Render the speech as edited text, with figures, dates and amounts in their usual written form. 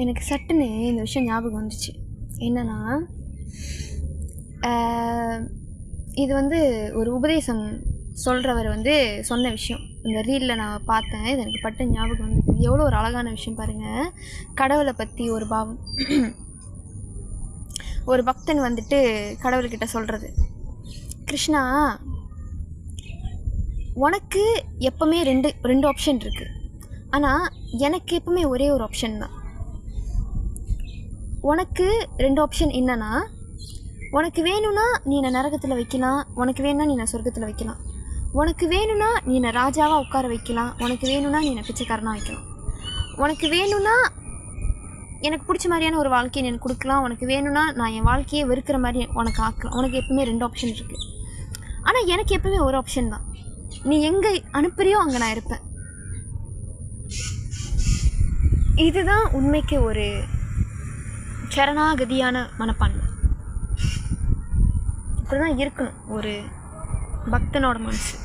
எனக்கு சட்டுன்னு இந்த விஷயம் ஞாபகம் வந்துச்சு. என்னென்னா, இது வந்து ஒரு உபதேசம் சொல்கிறவர் சொன்ன விஷயம். இந்த ரீலில் நான் பார்த்தேன். இது எனக்கு பட்டு ஞாபகம் வந்தது. எவ்வளோ ஒரு அழகான விஷயம் பாருங்கள். கடவுளை பற்றி ஒரு பாவம். ஒரு பக்தன் கடவுள்கிட்ட சொல்கிறது, கிருஷ்ணா, உனக்கு எப்பவுமே ரெண்டு ஆப்ஷன் இருக்குது. ஆனால் எனக்கு எப்பவுமே ஒரே ஒரு ஆப்ஷன் தான். உனக்கு 2 ஆப்ஷன் என்னன்னா, உனக்கு வேணும்னா நீ என்னை நரகத்தில் வைக்கலாம், உனக்கு வேணும்னா நீ என்னை சொர்க்கத்தில் வைக்கலாம், உனக்கு வேணும்னா நீ என்னை ராஜாவாக உட்கார வைக்கலாம், உனக்கு வேணும்னா நீ என்னை பிச்சைக்காரனாக வைக்கலாம், உனக்கு வேணும்னா எனக்கு பிடிச்ச மாதிரியான ஒரு வாழ்க்கையை எனக்கு கொடுக்கலாம், உனக்கு வேணும்னா நான் என் வாழ்க்கையை வெறுக்கிற மாதிரி உனக்கு ஆக்கலாம். உனக்கு எப்பவுமே 2 ஆப்ஷன் இருக்குது. ஆனால் எனக்கு எப்பவுமே ஒரு ஆப்ஷன் தான். நீ எங்கே அனுப்புறியோ அங்கே நான் இருப்பேன். இதுதான் உண்மைக்கு ஒரு சரணாகதியான மனப்பான்மை. இப்படி தான் இருக்கணும் ஒரு பக்தனோட மனசு.